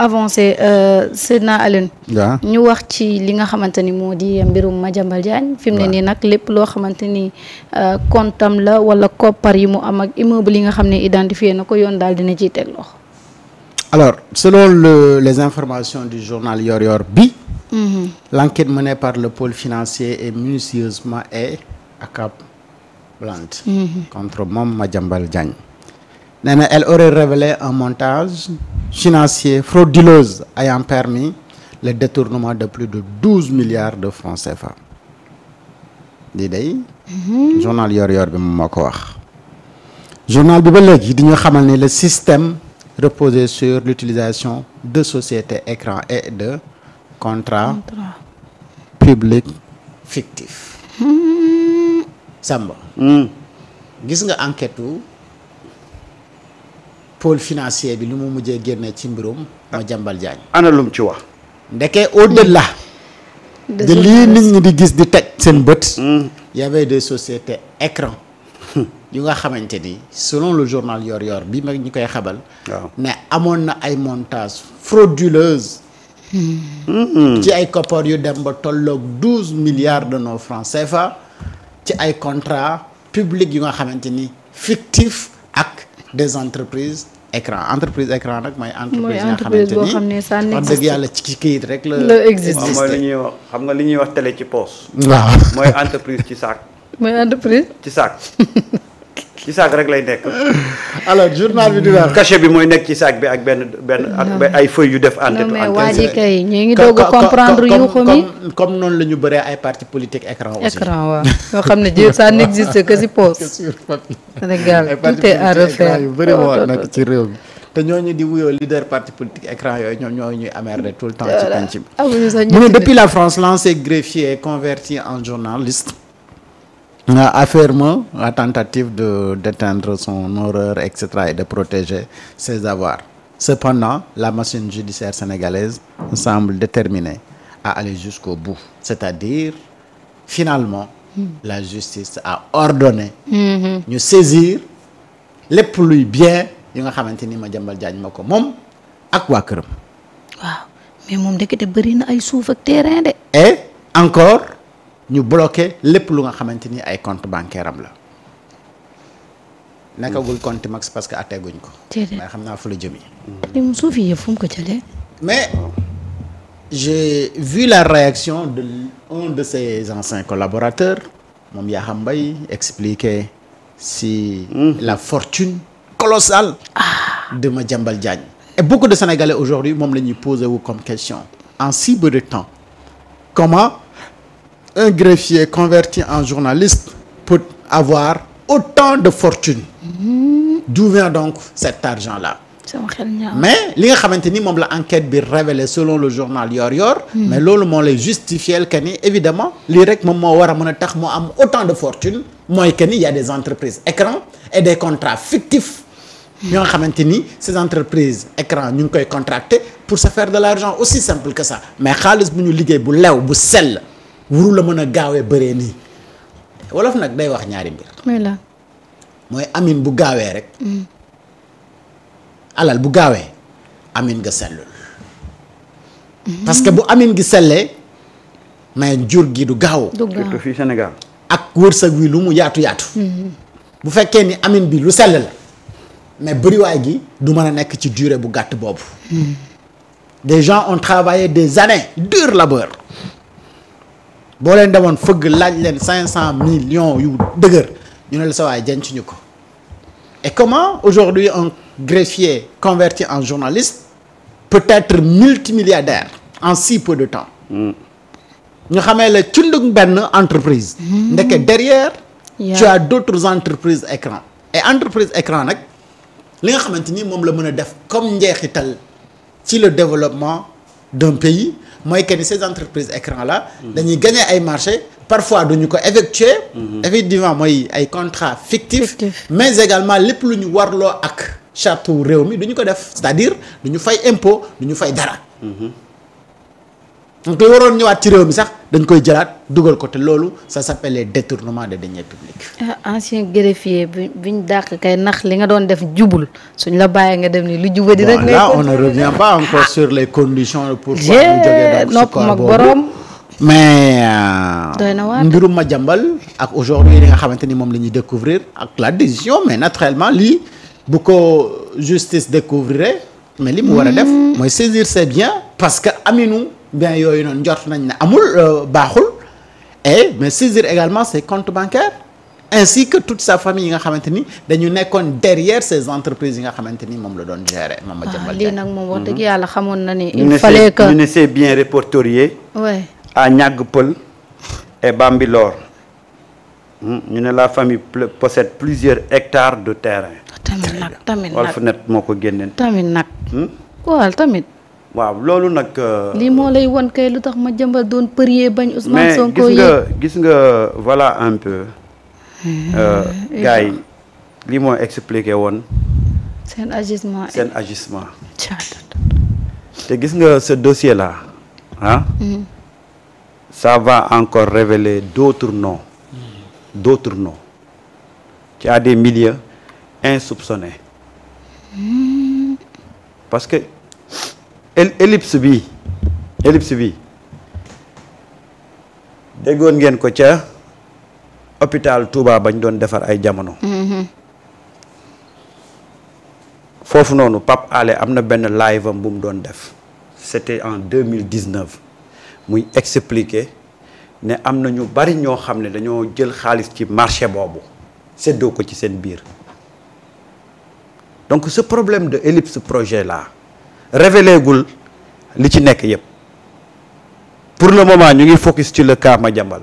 avancer Seydina Alioune. waaw ñu wax ci li nga xamante ni moo di mbirum Madiambal Diagne. fi mu ne nii nag lépp loo xamante ni comptam la wala koppar yi mu am ak immeuble yi nga xam ne identifié na ko yoon daal dina ciy teg loxo. alors selon les informations du journal Yoor Yoor bi. L'enquête menée par le pôle financier est minutieusement et accablante contre moom Madiambal Diagne. nee na elle aurait révélé un montage financier frauduleuse ayant permis le détournement de plus de 12 milliards de francs CFA. lii day journal Yoor Yoor bi moom moo ko wax. journal bi ba léegi di ñu xamal ni le système reposait sur l'utilisation de sociétés écran et de contrats publics fictifs. Samba. gis nga enquête pôle financier bi lu mu mujjee génne ci mbirum Madiambal Diagne. ana lum ci wax. ndeke au-delà de lii nit ñi di gis di teg seen bët. y avait des sociétés écran yu nga xamante ni selon le journal Yoor Yoor bi mag ñu koy xabal. ne amoon na ay montages frauduleuses. ci ay koppar yu dem ba tolloog 12 milliards de nos francs CFA ci ay contrats publics yu nga xamante ni fictifs ak des entreprises écran entreprise écran nag mooy entreprise nga xamante ni wax dëgg yàlla ci kayit rek la existe. mooy li ñuy wax xam nga li ñuy wax télé ci poos. waaw mooy entreprise ci saak. mooy entreprise ci saak. ci saak rek lay nekk. alors journal bi di wax. cachet bi mooy nekk ci saak bi ak benn ak ay feuilles yu def. non mais waa ji kay ñu ngi doog a comprendre yu ko mi comme noonu la ñu bëree ay partis politiques écran aussi. écran waaw yoo xam ne ji ça n'existe que si poste. Sénégal tout est à refaire yu bëri moo nekk ci réew mi. te ñooñu di wuyoo leader parti politique écran yooyu ñoom ñoo ñuy amerder tout le temps ci penc bi. mu ne depuis la France l'ancien greffier est converti en journaliste. affirme la tentative d'éteindre son horreur, etc., et de protéger ses avoirs. Cependant, la machine judiciaire sénégalaise semble déterminée à aller jusqu'au bout. C'est-à-dire, finalement, la justice a ordonné ñu saisir lépp luy bien yi nga xamante ni Madiambal Diagne ma ko moom ak waa këram. waaw mais moom ndekete bëri na ay suuf ak terrain de. et encore ñu bloqué lépp lu nga xamante ni ay compte bancaire am la nekkagul compte max parce que atteguñ ko. mais xam naa fu la jëm yi. li mu suuf yi fu mu ko jëlee. mais j'ai vu la réaction de un de ses anciens collaborateurs moom Yakham Mbaye expliquer si la fortune colossale de Madiambal Diagne. Et beaucoup de Sénégalais aujourd'hui moom la ñuy poser wu comme question en si peu de temps comment un greffier converti en journaliste peut avoir autant de fortune. D'où vient donc cet argent-là? Mais li nga xamante ni moom la enquête bi révélé selon le journal Yoor Yoor. mais loolu moo lay justifier que ni évidemment lii rek moom moo war a mën a tax moo am autant de fortune mooy que ni y a des entreprises écran et des contrats fictifs ñoo nga xamante ni ces entreprises écran ñu ngi koy contracter pour se faire de l'argent aussi simple que ça mais xaalis bu ñu liggéey bu lew bu sell wuru la mën a gaawee bëree nii wolof nag day wax ñaari mbir. mooy amin bu gaawee rek. alal bu gaawee amin nga sellul. parce que bu amin gi sellee mais jur gi du gaaw. surtout fii Sénégal. ak wërsëg wi lu mu yaatu yaatu. bu fekkee ni amin bi lu sell la mais bëriwaay gi du mën a nekk ci durée bu gàtt boobu. des gens ont travaillé des années dur labeur boo leen demoon fëgg laaj leen 500 millions yu dëgër ñu ne la sa waay denc ñu ko. et comment aujourd'hui un greffier converti en journaliste peut être multimilliardaire en si peu de temps. ñu xamee la cundug benn entreprise. ndeke derrière. tu as d'autres entreprises écran. et entreprise écran nag li nga xamante ni moom la mën a def comme njeexital ci le développement d'un pays mooy que ni ces entreprises écran là. dañuy gagner ay marchés. parfois duñu ko effectuer. effectivement mooy ay contrats fictifs. mais également lépp lu ñu warloo ak charte réew mi duñu ko def c'est-à-dire duñu fay impôt duñu fay dara. donc te waroon ñëwaat ci réew mi sax dañ koy jëlaat dugal ko te loolu ça s'appelle les détournements des deniers publics. Ancien greffier biñ dàq kay nax li nga doon def jubul suñ la bàyyee nga dem ni lu jubadi rek. Là on ne revient pas encore sur les conditions pour mu jógee donc nopp mag borom. mais doy na waar mbirum Madiambal ak aujourd'hui li nga xamante ni moom la ñuy découvrir ak la décision mais naturellement lii bu ko justice découvrir mais li mu war a def mooy saisir ses biens parce que aminu bien yooyu noonu njort nañ ne amul baaxul et mais saisir également ses comptes bancaires ainsi que toute sa famille yi nga xamante ni dañu nekkoon derrière ces entreprises yi nga xamante ni moom la doon gérer moom Madiambal lii nag moom wax dëgg yàlla xamoon na ni il fallait que ñu ne c'est bien répertorié ouais à Niague Peul et Bambilor ñu ne la famille possède plusieurs hectares de terrain. tamit nag Walfnet moo ko génneen. tamit nag. waaw tamit. waaw loolu nag. lii moo lay won kay lu tax Madiambal doon prier bañ Ousmane Sonko mais gis nga voilà un peu. gars yi lii moo expliqué woon. seen agissement. te gis nga ce dossier là ah. ça va encore révéler d'autres noms. qui a des milieux insoupçonnés. parce que ellipse bi déggoon ngeen ko ca hôpital Touba bañ doon defar ay jamono. foofu noonu Pape Alé am na benn live am bu mu doon def c'était en 2019 muy expliquer ne am na ñu bari ñoo xam ne dañoo jël xaalis ci marché boobu séddoo ko ci seen biir donc ce problème de ellipse projet là révélé gul li ci nekk yépp pour le moment ñu ngi focus ci le cas Madiambal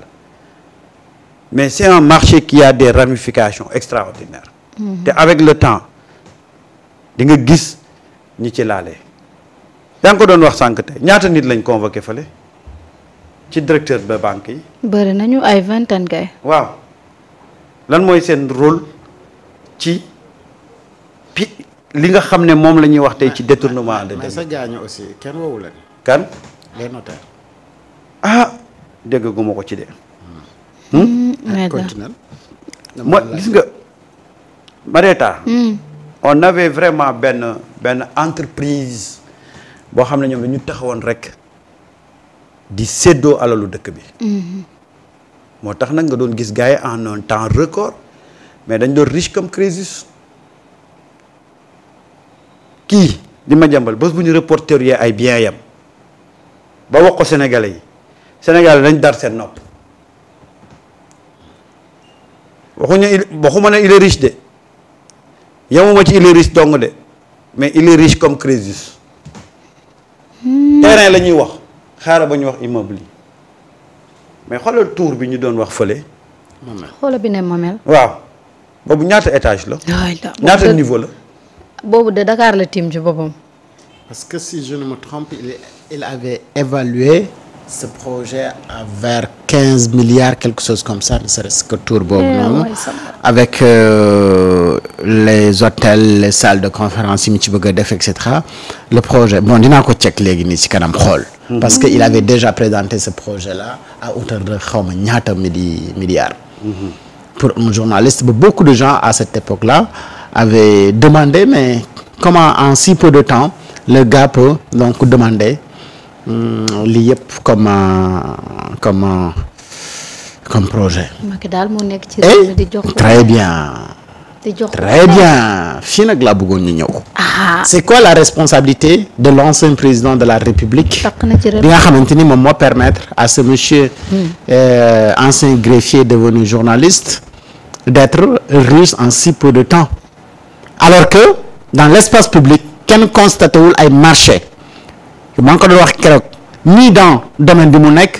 mais c'est un marché qui a des ramifications extraordinaires. te avec le temps di nga gis ñi ci laale. yaa ngi ko doon wax sànq te ñaata nit lañ convoqué fële ci directeur de banque yi. bëri nañu ay vingtaine kay. waaw lan mooy seen rôle ci li nga xam ne moom la ñuy wax tey ci détournement de. mais sa gaañu aussi kenn woowu leen. kan. les notaires. ah dégg gu ma ko ci de. continuel. mooy gis nga Marieta. on avait vraiment benn entreprise boo xam ne ñoom dañu taxawoon rek di séddoo alalu dëkk bi. moo tax nag nga doon gis gars yi en un temps record mais dañ doon riche comme Crésus. kii di Madiambal bés bu ñu reporterier ay biens yam ba wax ko Sénégalais yi Sénégalais dañ dar seen nopp waxuma ne il est riche de yamuma ci il est riche dong de mais il est riche comme Crésus. terrain la ñuy wax xaaral ba ñu wax immeuble yi mais xoolal tour bi ñu doon wax fële. xoolal bi ne Mamel. waaw boobu ñaata étage la. ñaata niveau la. boobu de Dakar la tiim ci boppam. parce que si je ne me trompe il avait évalué ce projet à vers 15 milliards quelque chose comme ça ne serait-ce que tour boobu noonu. avec les hôtels les salles de conférence yi mu ci bëgg a def et cetera le projet bon dinaa ko check léegi nii ci kanam xool. parce que il avait déjà présenté ce projet là à hauteur de xaw ma ñaata milliards. pour un journaliste beaucoup de gens à cette époque là avaient demandé mais comment en si peu de temps le gars peut donc demander lii yëpp comme projet. Macky daal moo nekk ci réew mi di jox très bien. très bien fii nag laa bëggoon ñu ñëw. c'est quoi la responsabilité de l'ancien président de la République. bi nga xamante ni moom moo permettre à ce monsieur ancien greffier devenu journaliste d'être riche en si peu de temps. alors que dans l'espace public kenn constaté wul ay marché maa ngi ko doon wax keroog ni dans domaine bi mu nekk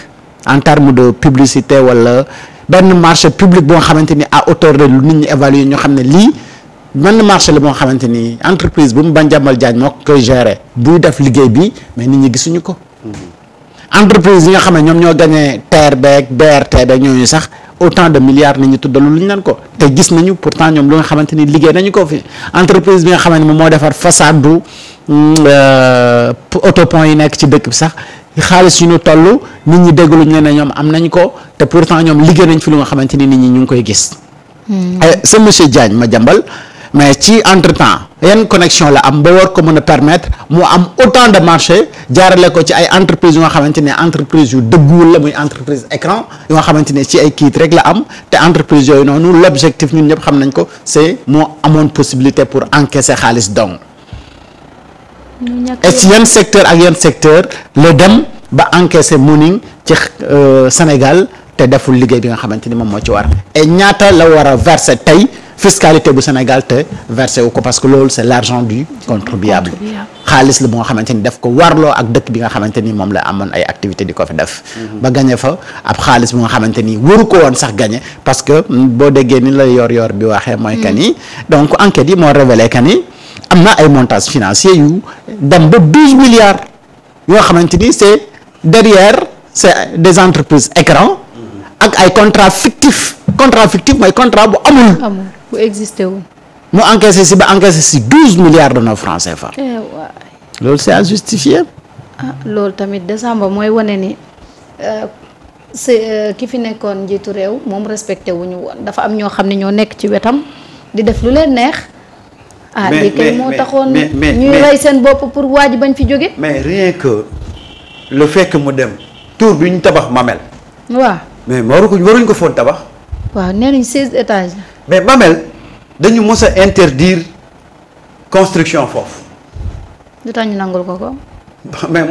en termes de publicité wala benn marché public boo xamante ni à hauteur de lu nit ñi évaluer ñoo xam ne lii benn marché la boo xamante ni entreprise bu mu Madiambal Diagne moo koy gérer buy def liggéey bi mais nit ñi gisuñu ko. entreprise yi nga xam ne ñoom ñoo gagné TER beeg BRT beeg ñooñu sax autant de milliards nit ñi tuddalu lu ñu leen ko te gis nañu pourtant ñoom lu nga xamante ni liggéey nañu ko fi entreprise bi nga xamante ni moom moo defar façade du autopont yi nekk ci dëkk bi sax xaalis yu ñu toll nit ñi dégluñ ne ñoom am nañ ko te pourtant ñoom liggéey nañ fi lu nga xamante ni nit ñi ñu ngi koy gis. c'est monsieur Diagne Madiambal mais ci entre temps yan connexion la am ba war ko mën a permettre mu am autant de marché jaarale ko ci ay entreprises yu nga xamante ne entreprise yu dëgguwul la muy entreprise écran yu nga xamante ne ci ay kiit rek la am te entreprise yooyu noonu l'objectif ñun ñëpp xam nañ ko c'est moo amoon possibilité pour encaisser xaalis donc et ci yan secteur ak yan secteur la dem ba encaisser money ci Sénégal te deful liggéey bi nga xamante ni moom moo ci war et ñaata la war a verser tey fiscalité bu Sénégal te versé wu ko parce que loolu c'est l'argent du contribuable xaalis la bu nga xamante ni def ko warloo ak dëkk bi nga xamante ni moom la amoon ay activité di ko fi def ba gagné fa ab xaalis bu nga xamante ni waru ko woon sax gagné parce que boo déggee ni la yor bi waxee mooy que ni donc enquête yi moo révélé que ni am na ay montages financiers yu dem ba 12 milliards yoo xamante ni c'est derrière c'est des entreprises écran ak ay contrat fictif mooy contrat bu amul bu existé wu. mu encaissé si 12 milliards de nos francs CFA. loolu c'est à justifier. loolu tamit décembre mooy wane ni ki fi nekkoon njiitu réew moom respecté wuñu woon dafa am ñoo xam ne ñoo nekk ci wetam di def lu leen neex. li kay moo taxoon ñuy rey seen bopp pour waa ji bañ fi jóge. mais rien que le fait que mu dem tour bi ñu tabax Mamel. waaw mais waruñ ko foon tabax. waaw nee nañ 16 étages. mais Mamel dañu mës a interdire construction foofu. lu tax ñu nangul ko ko. mais